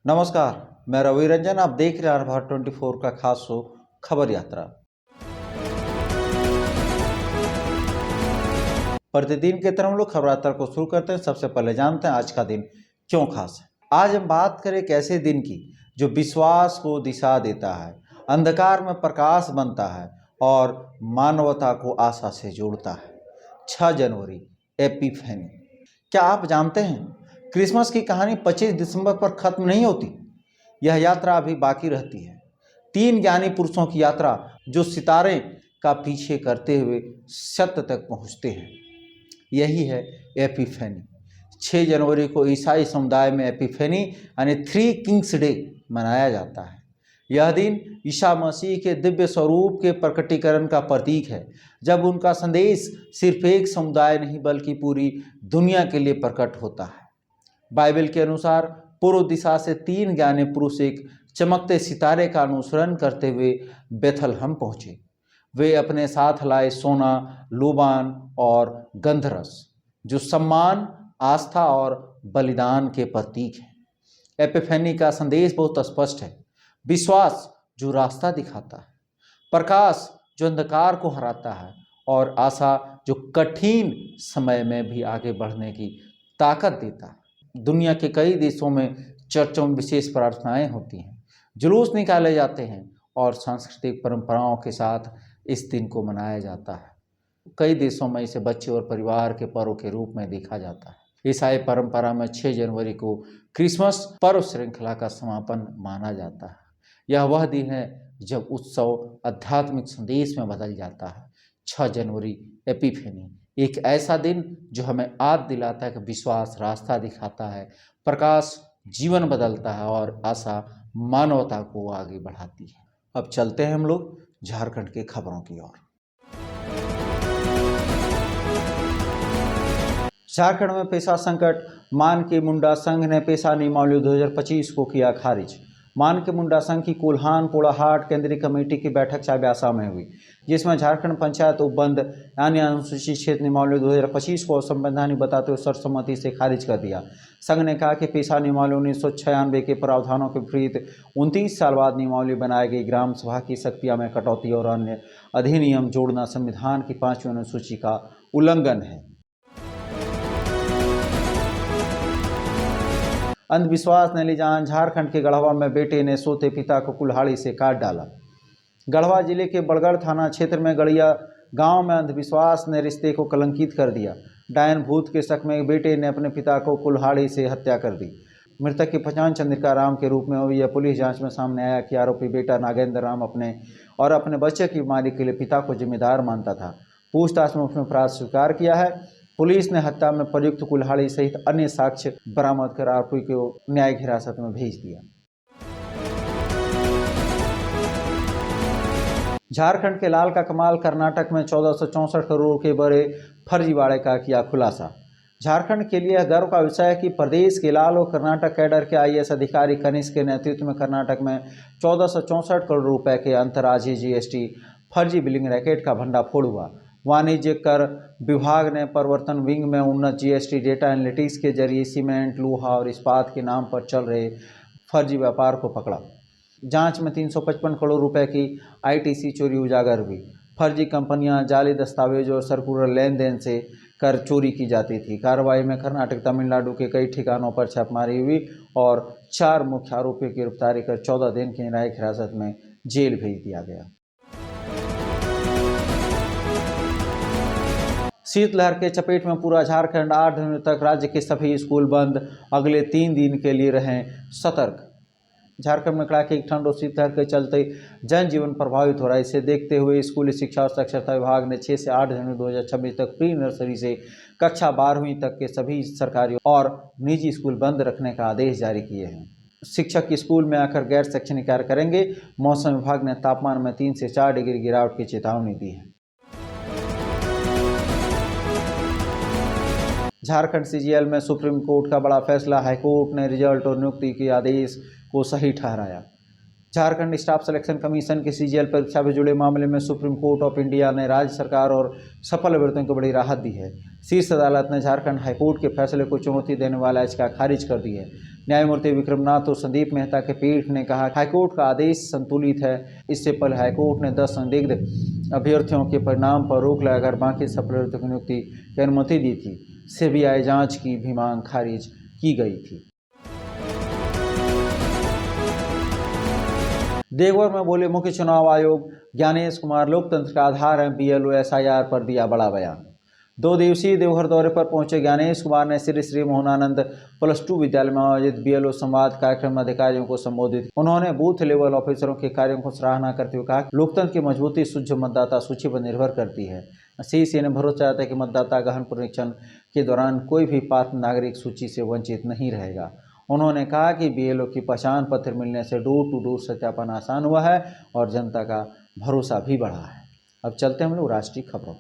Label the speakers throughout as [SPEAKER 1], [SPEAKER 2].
[SPEAKER 1] नमस्कार, मैं रवि रंजन। आप देख रहे हैं भारत 24 का खास शो खबर यात्रा। प्रतिदिन की तरह हम लोग खबर यात्रा को शुरू करते हैं। सबसे पहले जानते हैं आज का दिन क्यों खास है। आज हम बात करें एक ऐसे दिन की जो विश्वास को दिशा देता है, अंधकार में प्रकाश बनता है और मानवता को आशा से जोड़ता है। 6 जनवरी एपिफेनी। क्या आप जानते हैं क्रिसमस की कहानी 25 दिसंबर पर खत्म नहीं होती। यह यात्रा अभी बाकी रहती है। 3 ज्ञानी पुरुषों की यात्रा जो सितारे का पीछे करते हुए सत्य तक पहुंचते हैं। यही है एपिफेनी। 6 जनवरी को ईसाई समुदाय में एपिफेनी यानी 3 किंग्स डे मनाया जाता है। यह दिन ईसा मसीह के दिव्य स्वरूप के प्रकटीकरण का प्रतीक है, जब उनका संदेश सिर्फ एक समुदाय नहीं बल्कि पूरी दुनिया के लिए प्रकट होता है। बाइबल के अनुसार पूर्व दिशा से 3 ज्ञानी पुरुष एक चमकते सितारे का अनुसरण करते हुए बेथलहम पहुंचे। वे अपने साथ लाए सोना, लोबान और गंधरस, जो सम्मान, आस्था और बलिदान के प्रतीक हैं। एपिफेनी का संदेश बहुत स्पष्ट है। विश्वास जो रास्ता दिखाता है, प्रकाश जो अंधकार को हराता है और आशा जो कठिन समय में भी आगे बढ़ने की ताकत देता है। दुनिया के कई देशों में चर्चों में विशेष प्रार्थनाएं होती हैं, जुलूस निकाले जाते हैं और सांस्कृतिक परंपराओं के साथ इस दिन को मनाया जाता है। कई देशों में इसे बच्चे और परिवार के पर्व के रूप में देखा जाता है। ईसाई परंपरा में 6 जनवरी को क्रिसमस पर्व श्रृंखला का समापन माना जाता है। यह वह दिन है जब उत्सव आध्यात्मिक संदेश में बदल जाता है। 6 जनवरी एपिफेनी एक ऐसा दिन जो हमें याद दिलाता है कि विश्वास रास्ता दिखाता है, प्रकाश जीवन बदलता है और आशा मानवता को आगे बढ़ाती है। अब चलते हैं हम लोग झारखंड के खबरों की ओर। झारखंड में पेशा संकट। मान के मुंडा संघ ने पेशा नियमावली 2025 को किया खारिज। मान के मुंडा संघ की कोल्हान पोड़ाहाट केंद्रीय कमेटी की बैठक चाईबासा में हुई, जिसमें झारखंड पंचायत उपबंध यानी अनुसूचित क्षेत्र नियमावली 2025 को असंवैधानिक बताते हुए सर्वसम्मति से खारिज कर दिया। संघ ने कहा कि पेशा नियमावली 1996 के प्रावधानों के विपरीत 29 साल बाद नियमावली बनाई गई ग्राम सभा की शक्तियां में कटौती और अन्य अधिनियम जोड़ना संविधान की 5वीं अनुसूची का उल्लंघन है। अंधविश्वास ने ली जान। झारखंड के गढ़वा में बेटे ने सोते पिता को कुल्हाड़ी से काट डाला। गढ़वा जिले के बड़गढ़ थाना क्षेत्र में गड़िया गांव में अंधविश्वास ने रिश्ते को कलंकित कर दिया। डायन भूत के शक में बेटे ने अपने पिता को कुल्हाड़ी से हत्या कर दी। मृतक की पहचान चंद्रिका राम के रूप में हुई है। पुलिस जांच में सामने आया कि आरोपी बेटा नागेंद्र राम अपने बच्चे की बीमारी के लिए पिता को जिम्मेदार मानता था। पूछताछ में उसने अपराध स्वीकार किया है। पुलिस ने हत्या में प्रयुक्त कुल्हाड़ी सहित अन्य साक्ष्य बरामद कर आरोपी को न्यायिक हिरासत में भेज दिया। झारखंड के लाल का कमाल। कर्नाटक में 1464 करोड़ के बड़े फर्जीवाड़े का किया खुलासा। झारखंड के लिए गर्व का विषय है कि प्रदेश के लाल और कर्नाटक कैडर के IAS अधिकारी कनिष्क के नेतृत्व में कर्नाटक में 1464 करोड़ रुपए के अंतर्राज्यीय GST फर्जी बिलिंग रैकेट का भंडाफोड़ हुआ। वाणिज्य कर विभाग ने प्रवर्तन विंग में उन्नत GST डेटा एनालिटिक्स के जरिए सीमेंट, लोहा और इस्पात के नाम पर चल रहे फर्जी व्यापार को पकड़ा। जांच में 355 करोड़ रुपए की ITC चोरी उजागर हुई। फर्जी कंपनियां जाली दस्तावेज और सर्कुलर लेन देन से कर चोरी की जाती थी। कार्रवाई में कर्नाटक, तमिलनाडु के कई ठिकानों पर छापेमारी हुई और 4 मुख्य आरोपियों की गिरफ्तारी कर 14 दिन की न्यायिक हिरासत में जेल भेज दिया गया। शीतलहर के चपेट में पूरा झारखंड। 8 दिनों तक राज्य के सभी स्कूल बंद। अगले 3 दिन के लिए रहें सतर्क। झारखंड में कड़ाके की ठंड और शीतलहर के चलते जनजीवन प्रभावित हो रहा है। इसे देखते हुए स्कूली शिक्षा और साक्षरता विभाग ने 6 से 8 जनवरी 2026 तक प्री नर्सरी से कक्षा 12वीं तक के सभी सरकारी और निजी स्कूल बंद रखने का आदेश जारी किए हैं। शिक्षक स्कूल में आकर गैर शैक्षणिक कार्य करेंगे। मौसम विभाग ने तापमान में 3 से 4 डिग्री गिरावट की चेतावनी दी है। झारखंड CGL में सुप्रीम कोर्ट का बड़ा फैसला। हाईकोर्ट ने रिजल्ट और नियुक्ति के आदेश को सही ठहराया। झारखंड स्टाफ सिलेक्शन कमीशन की सीजीएल परीक्षा से जुड़े मामले में सुप्रीम कोर्ट ऑफ इंडिया ने राज्य सरकार और सफल अभ्यर्थियों को बड़ी राहत दी है। शीर्ष अदालत ने झारखंड हाईकोर्ट के फैसले को चुनौती देने वाला याचिका खारिज कर दी है। न्यायमूर्ति विक्रमनाथ और संदीप मेहता के पीठ ने कहा हाईकोर्ट का आदेश संतुलित है। इससे पहले हाईकोर्ट ने 10 संदिग्ध अभ्यर्थियों के परिणाम पर रोक लगाकर बाकी सफल अभ्यर्थियों की नियुक्ति की अनुमति दी थी। सीबीआई जांच की भी मांग खारिज की गई थी। देवघर में बोले मुख्य चुनाव आयोग ज्ञानेश कुमार, लोकतंत्र का आधार है, बीएलओ एसआईआर पर दिया बड़ा बयान। 2 दिवसीय देवघर दौरे पर पहुंचे ज्ञानेश कुमार ने श्री मोहनानंद +2 विद्यालय में आयोजित बीएलओ संवाद कार्यक्रम में अधिकारियों को संबोधित। उन्होंने बूथ लेवल ऑफिसरों के कार्यों को सराहना करते हुए कहा लोकतंत्र की मजबूती शुद्ध मतदाता सूची पर निर्भर करती है। सीसीए ने भरोसा जताया कि मतदाता गहन पुनरीक्षण के दौरान कोई भी पात्र नागरिक सूची से वंचित नहीं रहेगा। उन्होंने कहा कि बीएलओ की पहचान पत्र मिलने से डोर टू डोर सत्यापन आसान हुआ है और जनता का भरोसा भी बढ़ा है। अब चलते हैं हम लोग राष्ट्रीय खबरों।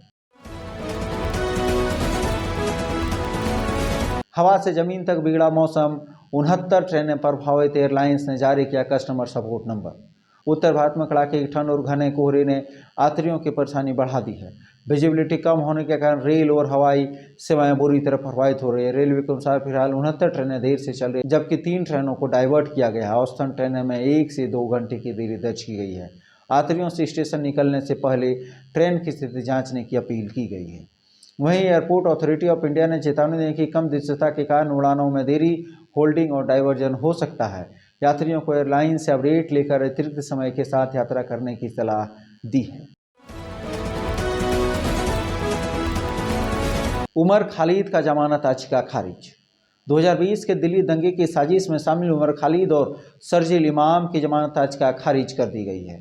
[SPEAKER 1] हवा से जमीन तक बिगड़ा मौसम, 69 ट्रेनें प्रभावित, एयरलाइंस ने जारी किया कस्टमर सपोर्ट नंबर। उत्तर भारत में कड़ाके की ठंड और घने कोहरे ने यात्रियों की परेशानी बढ़ा दी है। विजिबिलिटी कम होने के कारण रेल और हवाई सेवाएं बुरी तरह प्रभावित हो रही है। रेलवे के अनुसार फिलहाल 69 ट्रेनें देर से चल रही है, जबकि 3 ट्रेनों को डाइवर्ट किया गया है। औसतन ट्रेनें में 1 से 2 घंटे की देरी दर्ज की गई है। यात्रियों से स्टेशन निकलने से पहले ट्रेन की स्थिति जांचने की अपील की गई है। वहीं एयरपोर्ट अथॉरिटी ऑफ इंडिया ने चेतावनी दी कि कम दृश्यता के कारण उड़ानों में देरी, होल्डिंग और डाइवर्जन हो सकता है। यात्रियों को एयरलाइन से अपडेट लेकर अतिरिक्त समय के साथ यात्रा करने की सलाह दी है। उमर खालिद का जमानत याचिका खारिज। 2020 के दिल्ली दंगे की साजिश में शामिल उमर खालिद और शर्जील इमाम की जमानत याचिका खारिज कर दी गई है,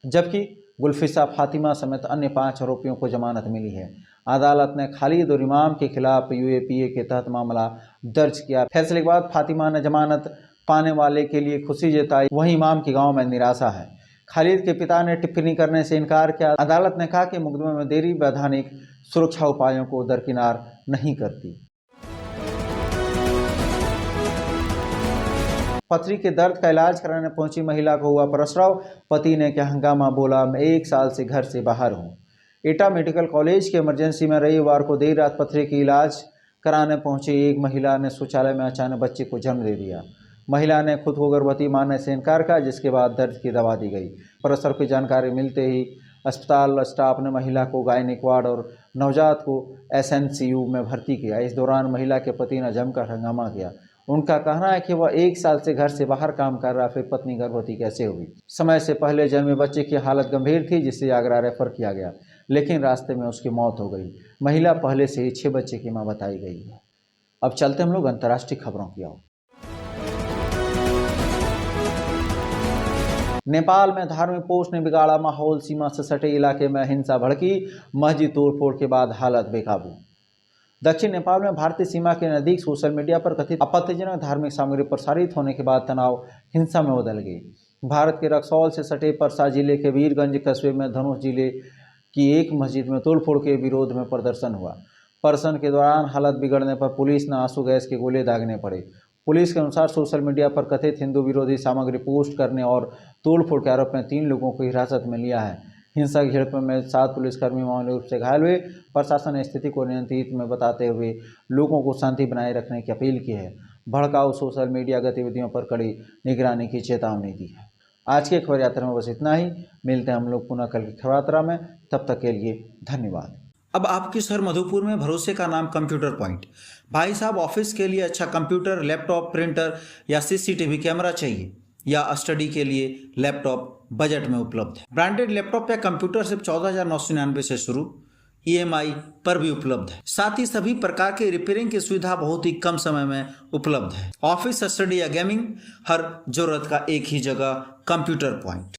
[SPEAKER 1] जबकि गुलफिसा फातिमा समेत अन्य 5 आरोपियों को जमानत मिली है। अदालत ने खालिद और इमाम के खिलाफ यूएपीए के तहत मामला दर्ज किया। फैसले के बाद फातिमा ने जमानत पाने वाले के लिए खुशी जताई, वहीं इमाम की गांव में निराशा है। खालिद के पिता ने टिप्पणी करने से इनकार किया। अदालत ने कहा कि मुकदमे में देरी वैधानिक सुरक्षा उपायों को दरकिनार नहीं करती। पथरी के दर्द का इलाज कराने पहुंची महिला को हुआ प्रसव, पति ने किया हंगामा, बोला मैं 1 साल से घर से बाहर हूं। एटा मेडिकल कॉलेज के इमरजेंसी में रविवार को देर रात पथरी का इलाज कराने पहुंची एक महिला ने शौचालय में अचानक बच्चे को जन्म दे दिया। महिला ने खुद को गर्भवती मानने से इनकार किया, जिसके बाद दर्द की दवा दी गई। प्रसव की जानकारी मिलते ही अस्पताल स्टाफ ने महिला को गायनिक वार्ड और नवजात को एसएनसीयू में भर्ती किया। इस दौरान महिला के पति ने जमकर हंगामा किया। उनका कहना है कि वह 1 साल से घर से बाहर काम कर रहा, फिर पत्नी गर्भवती कैसे हुई। समय से पहले जन्मे बच्चे की हालत गंभीर थी, जिसे आगरा रेफर किया गया, लेकिन रास्ते में उसकी मौत हो गई। महिला पहले से ही 6 बच्चे की मां बताई गई है। अब चलते हम लोग अंतर्राष्ट्रीय खबरों की ओर। नेपाल में धार्मिक पोस्ट ने बिगाड़ा माहौल, सीमा से सटे इलाके में हिंसा भड़की, मस्जिद तोड़फोड़ के बाद हालत बेकाबू। दक्षिण नेपाल में भारतीय सीमा के नजदीक सोशल मीडिया पर कथित आपत्तिजनक धार्मिक सामग्री प्रसारित होने के बाद तनाव हिंसा में बदल गई। भारत के रक्सौल से सटे परसा जिले के वीरगंज कस्बे में धनुष जिले की एक मस्जिद में तोड़फोड़ के विरोध में प्रदर्शन हुआ। प्रदर्शन के दौरान हालत बिगड़ने पर पुलिस ने आंसू गैस के गोले दागने पड़े। पुलिस के अनुसार सोशल मीडिया पर कथित हिंदू विरोधी सामग्री पोस्ट करने और तोड़फोड़ के आरोप में 3 लोगों को हिरासत में लिया है। हिंसक झड़प में 7 पुलिसकर्मी मामूली रूप से घायल हुए। प्रशासन ने स्थिति को नियंत्रित में बताते हुए लोगों को शांति बनाए रखने की अपील की है। भड़काऊ सोशल मीडिया गतिविधियों पर कड़ी निगरानी की चेतावनी दी है। आज के खबर यात्रा में बस इतना ही। मिलते हैं हम लोग पुनः कल की खबर यात्रा में, तब तक के लिए धन्यवाद। अब आपके शहर मधुपुर में भरोसे का नाम कंप्यूटर पॉइंट। भाई साहब, ऑफिस के लिए अच्छा कंप्यूटर, लैपटॉप, प्रिंटर या सीसीटीवी कैमरा चाहिए या स्टडी के लिए लैपटॉप बजट में उपलब्ध है। ब्रांडेड लैपटॉप या कंप्यूटर सिर्फ 14,999 से शुरू, EMI पर भी उपलब्ध है। साथ ही सभी प्रकार के रिपेयरिंग की सुविधा बहुत ही कम समय में उपलब्ध है। ऑफिस, स्टडी या गेमिंग, हर जरूरत का एक ही जगह कंप्यूटर पॉइंट।